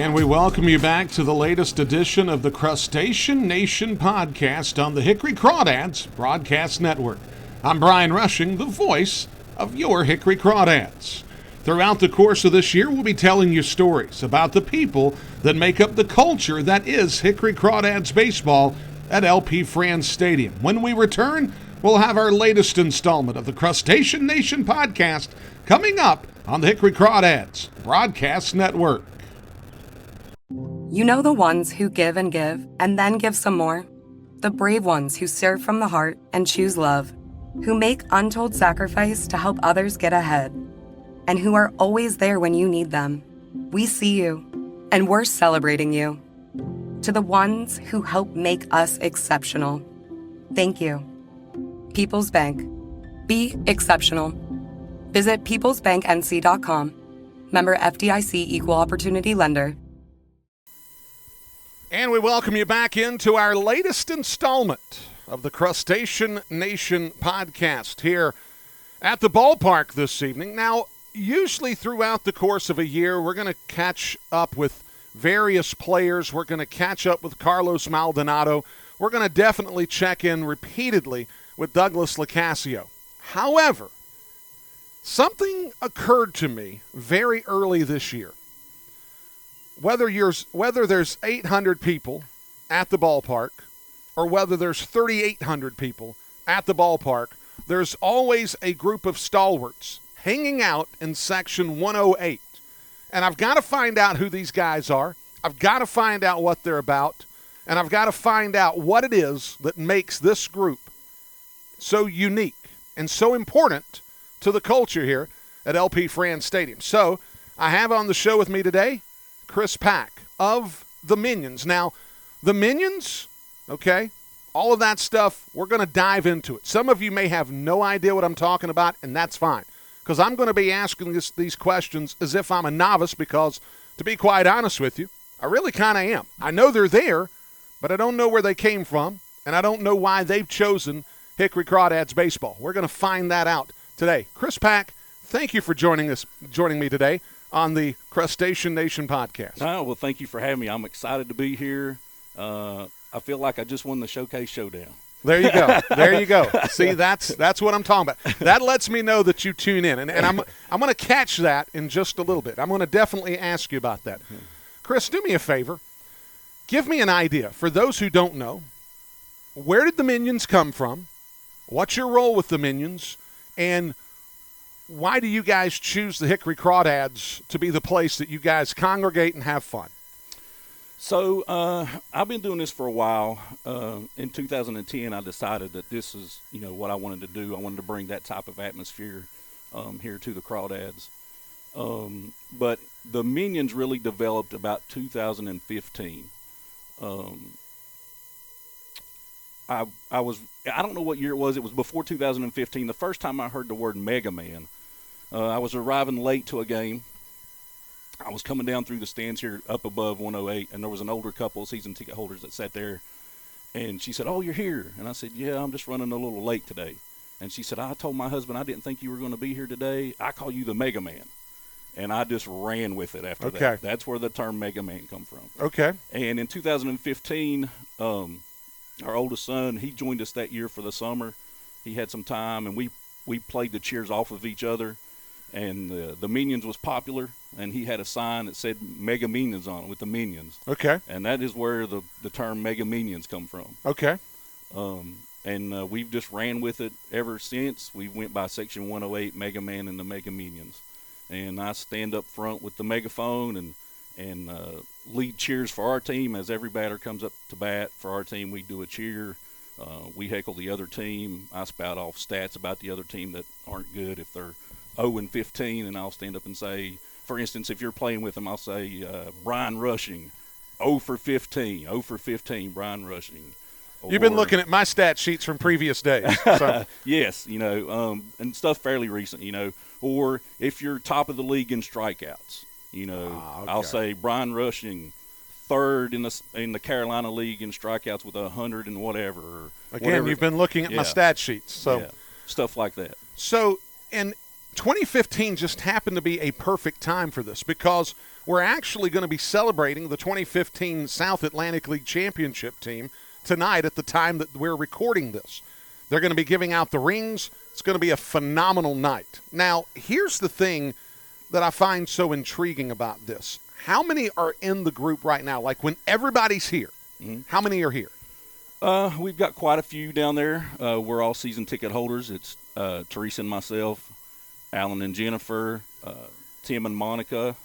And we welcome you back to the latest edition of the Crustacean Nation podcast on the Hickory Crawdads Broadcast Network. I'm Brian Rushing, the voice of your Hickory Crawdads. Throughout the course of this year, we'll be telling you stories about the people that make up the culture that is Hickory Crawdads baseball at LP Franz Stadium. When we return, we'll have our latest installment of the Crustacean Nation podcast coming up on the Hickory Crawdads Broadcast Network. You know the ones who give and then give some more? The brave ones who serve from the heart and choose love, who make untold sacrifice to help others get ahead, and who are always there when you need them. We see you, and we're celebrating you. To the ones who help make us exceptional, thank you. People's Bank. Be exceptional. Visit peoplesbanknc.com. Member FDIC Equal Opportunity Lender. And we welcome you back into our latest installment of the Crustacean Nation podcast here at the ballpark this evening. Now, usually throughout the course of a year, we're going to catch up with various players. We're going to catch up with Carlos Maldonado. We're going to definitely check in repeatedly with Douglas Locascio. However, something occurred to me very early this year. Whether there's 800 people at the ballpark or whether there's 3,800 people at the ballpark, there's always a group of stalwarts hanging out in Section 108. And I've got to find out who these guys are. I've got to find out what they're about. And I've got to find out what it is that makes this group so unique and so important to the culture here at LP Franz Stadium. So I have on the show with me today Chris Pack of the Minions. Now, the Minions, okay, all of that stuff, we're going to dive into it. Some of you may have no idea what I'm talking about, and that's fine, because I'm going to be asking these questions as if I'm a novice because, to be quite honest with you, I really kind of am. I know they're there, but I don't know where they came from, and I don't know why they've chosen Hickory Crawdads baseball. We're going to find that out today. Chris Pack, thank you for joining me today on the Crustacean Nation podcast. Oh, well, thank you for having me. I'm excited to be here. I feel like I just won the Showcase Showdown. There you go. There you go. See, that's what I'm talking about. That lets me know that you tune in, and I'm going to catch that in just a little bit. I'm going to definitely ask you about that. Chris, do me a favor. Give me an idea. For those who don't know, where did the Minions come from? What's your role with the Minions? And why do you guys choose the Hickory Crawdads to be the place that you guys congregate and have fun? So I've been doing this for a while. In 2010, I decided that this is, what I wanted to do. I wanted to bring that type of atmosphere here to the Crawdads. But the Minions really developed about 2015. I don't know what year it was. It was before 2015. The first time I heard the word MegaMan, I was arriving late to a game. I was coming down through the stands here up above 108, and there was an older couple of season ticket holders that sat there. And she said, "Oh, you're here." And I said, "Yeah, I'm just running a little late today." And she said, "I told my husband I didn't think you were going to be here today. I call you the MegaMan." And I just ran with it after that. That's where the term MegaMan come from. Okay. And in 2015, our oldest son, he joined us that year for the summer. He had some time, and we played the cheers off of each other. And the Minions was popular, and he had a sign that said Mega Minions on it with the Minions. Okay. And that is where the term Mega Minions come from. Okay. And we've just ran with it ever since. We went by Section 108, Mega Man and the Mega Minions. And I stand up front with the megaphone and lead cheers for our team. As every batter comes up to bat for our team, we do a cheer. We heckle the other team. I spout off stats about the other team that aren't good. If they're 0-15, and I'll stand up and say, for instance, if you're playing with them, I'll say Brian Rushing, 0-15, 0-15, Brian Rushing. You've been looking at my stat sheets from previous days. So. Yes, and stuff fairly recent, Or if you're top of the league in strikeouts, okay. I'll say Brian Rushing, third in the Carolina League in strikeouts with 100 and whatever. Again, you've been looking at my stat sheets. So stuff like that. So, and 2015 just happened to be a perfect time for this because we're actually going to be celebrating the 2015 South Atlantic League Championship team tonight at the time that we're recording this. They're going to be giving out the rings. It's going to be a phenomenal night. Now, here's the thing that I find so intriguing about this. How many are in the group right now? Like when everybody's here, how many are here? We've got quite a few down there. We're all season ticket holders. It's Teresa and myself, Alan and Jennifer, Tim and Monica,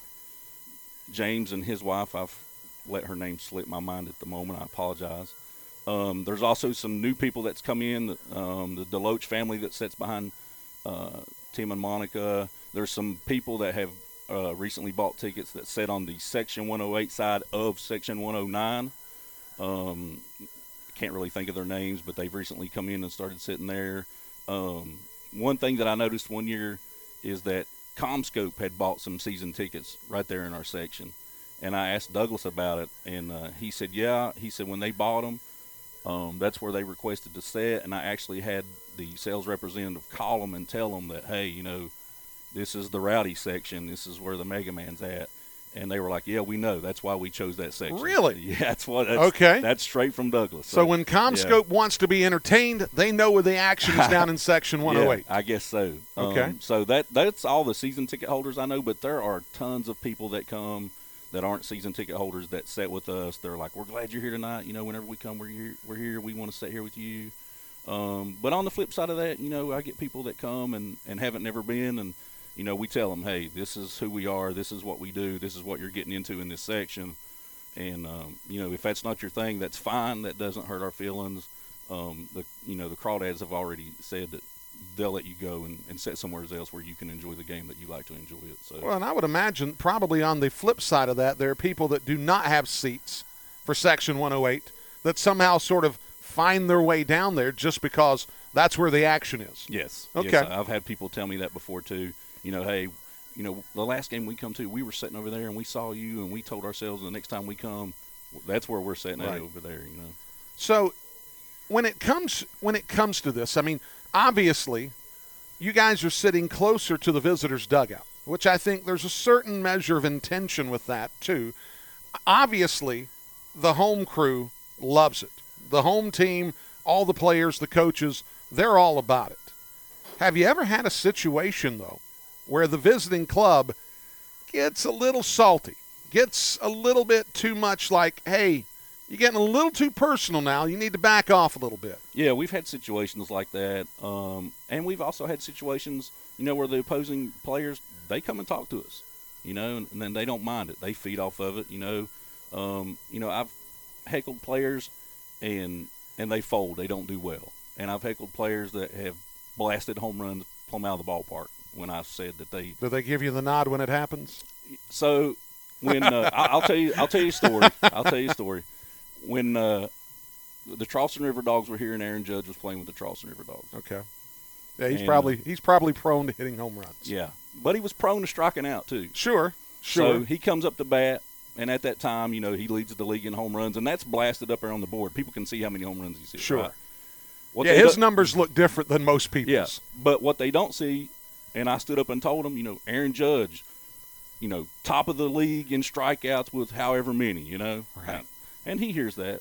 James and his wife. I've let her name slip my mind at the moment. I apologize. There's also some new people that's come in, the Deloach family that sits behind Tim and Monica. There's some people that have recently bought tickets that sit on the Section 108 side of Section 109. Can't really think of their names, but they've recently come in and started sitting there. One thing that I noticed one year is that CommScope had bought some season tickets right there in our section. And I asked Douglas about it, and he said, yeah. He said when they bought them, that's where they requested to sit. And I actually had the sales representative call them and tell them that, hey, you know, this is the rowdy section. This is where the MegaMan's at. And they were like, yeah, we know. That's why we chose that section. Really? Yeah, okay. That's straight from Douglas. So when CommScope wants to be entertained, they know where the action is down in Section 108. Yeah, I guess so. Okay. So that's all the season ticket holders I know, but there are tons of people that come that aren't season ticket holders that sit with us. They're like, we're glad you're here tonight. You know, whenever we come, we're here. We want to sit here with you. But on the flip side of that, you know, I get people that come and haven't never been, and you know, we tell them, hey, this is who we are. This is what we do. This is what you're getting into in this section. And, you know, if that's not your thing, that's fine. That doesn't hurt our feelings. The Crawdads have already said that they'll let you go and sit somewhere else where you can enjoy the game that you like to enjoy it. So. Well, and I would imagine probably on the flip side of that, there are people that do not have seats for Section 108 that somehow sort of find their way down there just because that's where the action is. Yes. Okay. Yes, I've had people tell me that before, too. You know, hey, you know, the last game we come to, we were sitting over there and we saw you and we told ourselves the next time we come, that's where we're sitting at over there, you know. So when it comes to this, I mean, obviously you guys are sitting closer to the visitors' dugout, which I think there's a certain measure of intention with that too. Obviously, the home crew loves it. The home team, all the players, the coaches, they're all about it. Have you ever had a situation, though, where the visiting club gets a little salty, gets a little bit too much like, hey, you're getting a little too personal now. You need to back off a little bit. Yeah, we've had situations like that. And we've also had situations, you know, where the opposing players, they come and talk to us, you know, and then they don't mind it. They feed off of it, you know. I've heckled players and they fold. They don't do well. And I've heckled players that have blasted home runs plumb out of the ballpark. When I said that they do, they give you the nod when it happens. So when I'll tell you a story. I'll tell you a story. When the Charleston River Dogs were here and Aaron Judge was playing with the Charleston River Dogs. Okay. Yeah, he's probably prone to hitting home runs. Yeah, but he was prone to striking out too. Sure. So he comes up to bat, and at that time, you know, he leads the league in home runs, and that's blasted up there on the board. People can see how many home runs he's hit. Sure. Right? His numbers look different than most people's. Yes, but what they don't see. And I stood up and told him, you know, Aaron Judge, you know, top of the league in strikeouts with however many, you know. Right. And he hears that.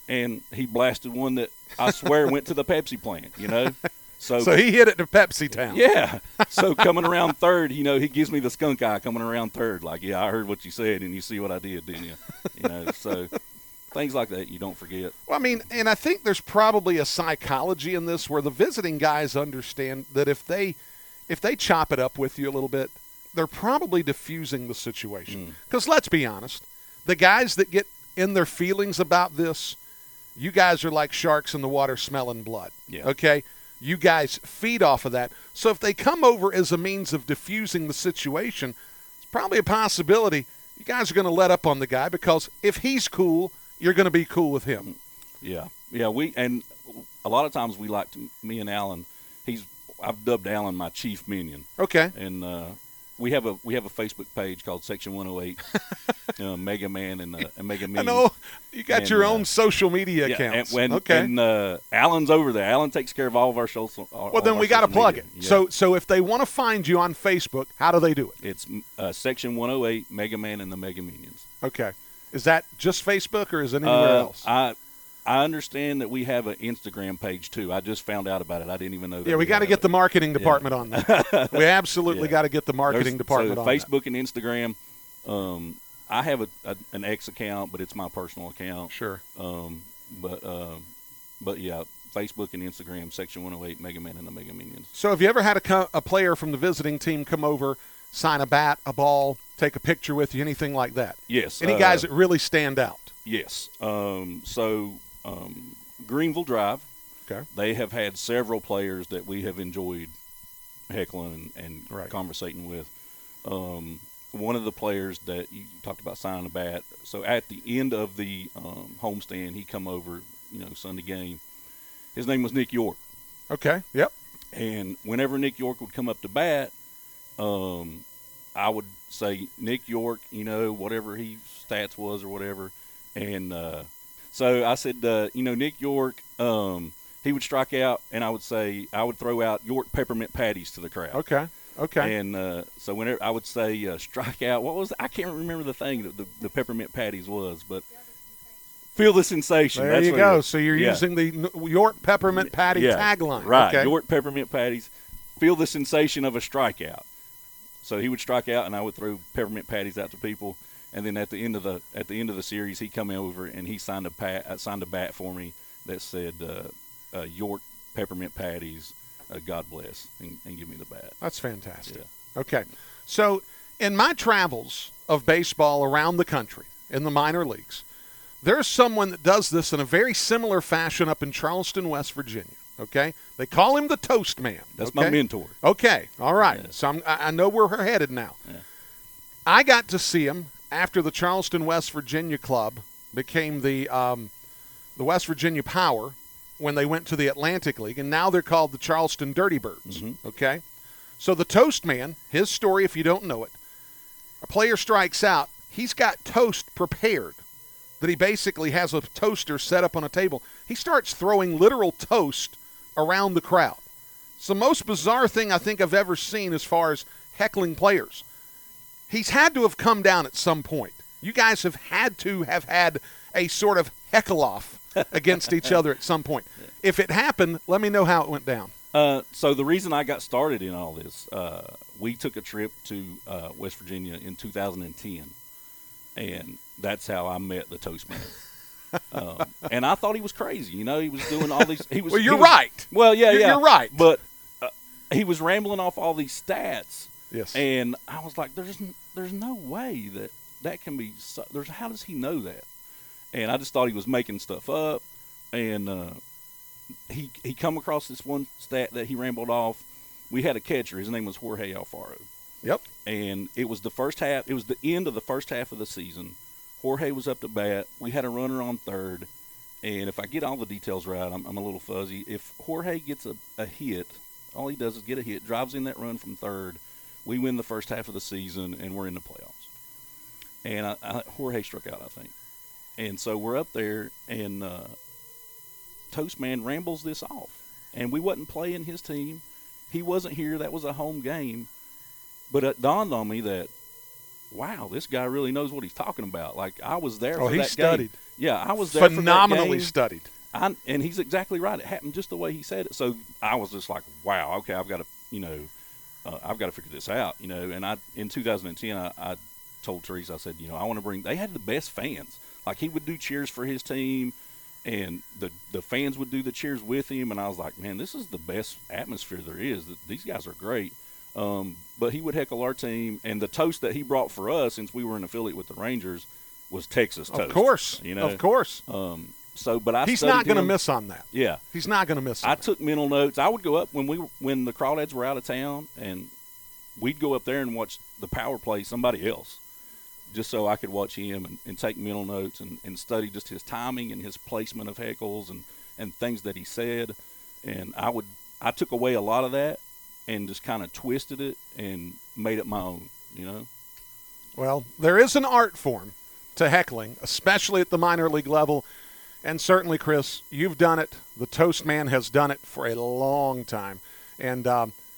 And he blasted one that I swear went to the Pepsi plant, you know. So he hit it to Pepsi Town. Yeah. So coming around third, you know, he gives me the skunk eye coming around third. Like, yeah, I heard what you said, and you see what I did, didn't you? You know, so things like that you don't forget. Well, I mean, and I think there's probably a psychology in this where the visiting guys understand that if they chop it up with you a little bit, they're probably diffusing the situation. Because let's be honest, the guys that get in their feelings about this, you guys are like sharks in the water smelling blood. Yeah. Okay? You guys feed off of that. So if they come over as a means of diffusing the situation, it's probably a possibility you guys are going to let up on the guy because if he's cool, you're going to be cool with him. Yeah. Yeah, and a lot of times me and Alan, I've dubbed Alan my chief minion. Okay. And we have a Facebook page called Section 108, MegaMan and MegaMan. I know you got your own social media accounts. And Alan's over there. Alan takes care of all of our social. Well, then we got to plug it. Yeah. So if they want to find you on Facebook, how do they do it? It's Section 108, MegaMan and the Megaminions. Okay. Is that just Facebook or is it anywhere else? I understand that we have an Instagram page too. I just found out about it. I didn't even know that. Yeah, we got to get the marketing department on that. We absolutely got to get the marketing department on Facebook that. and Instagram. I have an X account, but it's my personal account. Sure. But yeah, Facebook and Instagram, Section 108, MegaMan and the Megaminions. So have you ever had a player from the visiting team come over, sign a bat, a ball, take a picture with you, anything like that? Yes. Any guys that really stand out? Yes. Greenville Drive. Okay. They have had several players that we have enjoyed heckling and right. conversating with. One of the players that you talked about signing a bat. So at the end of the homestand, he come over, Sunday game. His name was Nick York. Okay. Yep. And whenever Nick York would come up to bat, I would say, Nick York, whatever his stats was or whatever. And so I said, Nick York, he would strike out, and I would throw out York peppermint patties to the crowd. Okay. And so whenever I would say strike out, I can't remember the thing that the peppermint patties was, but feel the sensation. There you go. So you're using the York peppermint patty tagline. Right. Okay. York peppermint patties. Feel the sensation of a strikeout. So he would strike out, and I would throw peppermint patties out to people. And then at the end of the series, he come over and he signed a bat for me that said York peppermint patties, God bless, and give me the bat. That's fantastic. Yeah. Okay, so in my travels of baseball around the country in the minor leagues, there's someone that does this in a very similar fashion up in Charleston, West Virginia. Okay, they call him the Toast Man. That's my mentor. Okay, all right. Yeah. So I know where we're headed now. Yeah. I got to see him after the Charleston, West Virginia club became the West Virginia Power when they went to the Atlantic League, and now they're called the Charleston Dirty Birds. Mm-hmm. Okay, so the Toast Man, his story, if you don't know it, a player strikes out, he's got toast prepared. That he basically has a toaster set up on a table. He starts throwing literal toast around the crowd. It's the most bizarre thing I think I've ever seen as far as heckling players. He's had to have come down at some point. You guys have had to have had a sort of heckle-off against each other at some point. If it happened, let me know how it went down. So the reason I got started in all this, we took a trip to West Virginia in 2010, and that's how I met the Toast Man. And I thought he was crazy. He was doing all these. Well, you're right. Well, yeah, You're right. But he was rambling off all these stats. Yes. And I was like, there's no way that can be. How does he know that? And I just thought he was making stuff up. And he come across this one stat that he rambled off. We had a catcher. His name was Jorge Alfaro. Yep. And it was the first half. It was the end of the first half of the season. Jorge was up to bat. We had a runner on third. And if I get all the details right, I'm a little fuzzy. If Jorge gets a hit, all he does is get a hit, drives in that run from third. We win the first half of the season, and we're in the playoffs. And Jorge struck out, I think. And so we're up there, and Toast Man rambles this off. And we wasn't playing his team. He wasn't here. That was a home game. But it dawned on me that, wow, this guy really knows what he's talking about. Like, I was there for that game. Oh, he studied. Yeah, I was there phenomenally for studied. And he's exactly right. It happened just the way he said it. So I was just like, wow, okay, I've got to, I've got to figure this out, And in 2010, I told Teresa, I said, I want to bring. They had the best fans. Like, he would do cheers for his team, and the fans would do the cheers with him. And I was like, man, this is the best atmosphere there is. These guys are great. But he would heckle our team, and the toast that he brought for us, since we were an affiliate with the Rangers, was Texas toast. Of course, of course. But he's not going to miss on that. Yeah, he's not going to miss. I took mental notes. I would go up when the Crawdads were out of town, and we'd go up there and watch the power play somebody else, just so I could watch him and take mental notes and study just his timing and his placement of heckles and things that he said. And I took away a lot of that and just kind of twisted it and made it my own, you know? Well, there is an art form to heckling, especially at the minor league level. And certainly, Chris, you've done it. The Toast Man has done it for a long time. And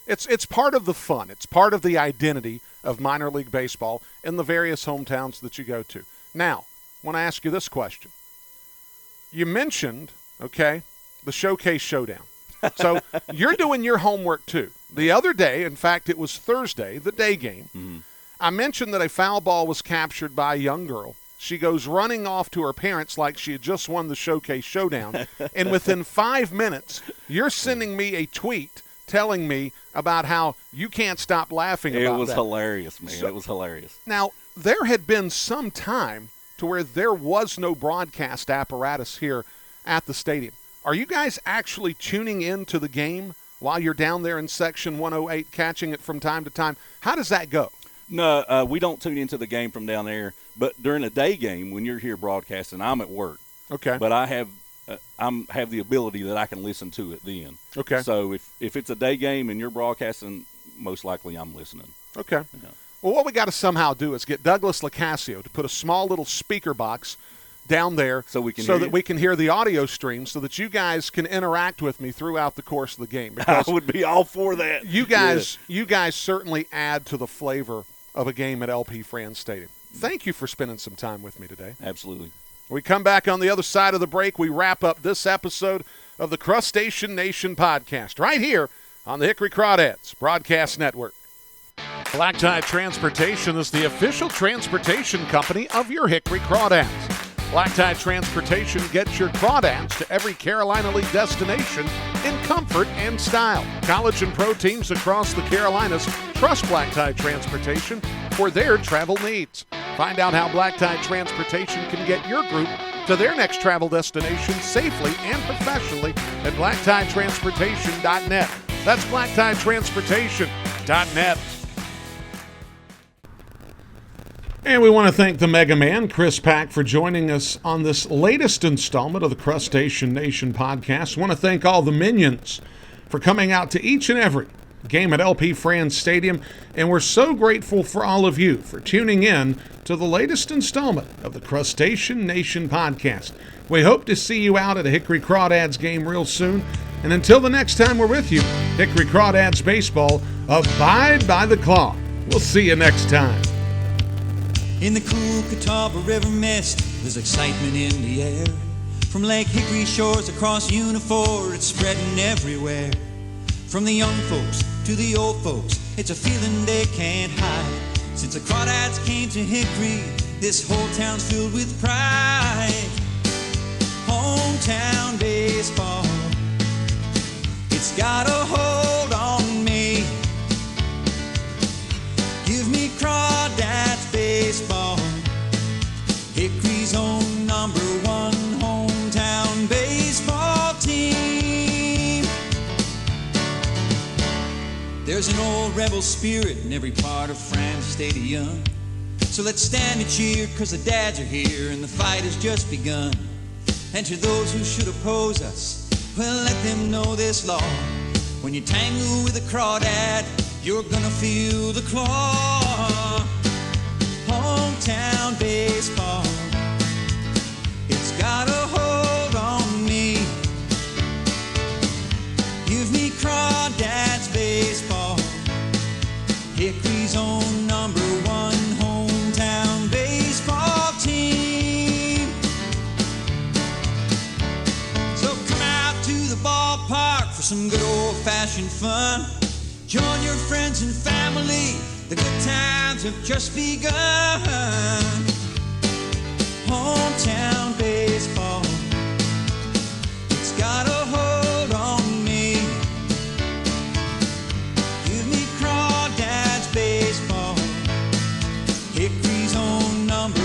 it's part of the fun. It's part of the identity of minor league baseball in the various hometowns that you go to. Now, I want to ask you this question. You mentioned, okay, the Showcase Showdown. So you're doing your homework too. The other day, in fact, it was Thursday, the day game, I mentioned that a foul ball was captured by a young girl. She goes running off to her parents like she had just won the Showcase Showdown. And within 5 minutes, you're sending me a tweet telling me about how you can't stop laughing about that. It was hilarious, man. It was hilarious. Now, there had been some time to where there was no broadcast apparatus here at the stadium. Are you guys actually tuning in to the game while you're down there in Section 108, catching it from time to time? How does that go? No, we don't tune into the game from down there. But during a day game, when you're here broadcasting, I'm at work. Okay. But I have the ability that I can listen to it then. Okay. So if it's a day game and you're broadcasting, most likely I'm listening. Okay. Yeah. Well, what we got to somehow do is get Douglas Lacasio to put a small little speaker box down there so we can hear the audio stream so that you guys can interact with me throughout the course of the game. I would be all for that. You guys certainly add to the flavor of a game at LP Franz Stadium. Thank you for spending some time with me today. Absolutely. We come back on the other side of the break. We wrap up this episode of the Crustacean Nation podcast right here on the Hickory Crawdads Broadcast Network. Black Tie Transportation is the official transportation company of your Hickory Crawdads. Black Tie Transportation gets your crawdads to every Carolina League destination in comfort and style. College and pro teams across the Carolinas trust Black Tie Transportation for their travel needs. Find out how Black Tie Transportation can get your group to their next travel destination safely and professionally at blacktieTransportation.net. That's blacktieTransportation.net. And we want to thank the MegaMan, Chris Pack, for joining us on this latest installment of the Crustacean Nation podcast. I want to thank all the minions for coming out to each and every game at LP Franz Stadium. And we're so grateful for all of you for tuning in to the latest installment of the Crustacean Nation podcast. We hope to see you out at a Hickory Crawdads game real soon. And until the next time we're with you, Hickory Crawdads baseball, abide by the clock. We'll see you next time. In the cool Catawba River mist, there's excitement in the air. From Lake Hickory shores across Unifor, it's spreading everywhere. From the young folks to the old folks, it's a feeling they can't hide. Since the Crawdads came to Hickory, this whole town's filled with pride. Hometown baseball, it's got a hold on me. Give me Crawdads baseball, Hickory's own number one hometown baseball team. There's an old rebel spirit in every part of Franz Stadium. So let's stand and cheer, cause the dads are here and the fight has just begun. And to those who should oppose us, well, let them know this law. When you tangle with a crawdad, you're gonna feel the claw. Hometown baseball, it's got a hold on me. Give me Crawdads baseball, Hickory's own number one hometown baseball team. So come out to the ballpark for some good old-fashioned fun. Join your friends and family, the good times have just begun. Hometown baseball, it's got a hold on me. Give me Crawdads baseball, Hickory's own number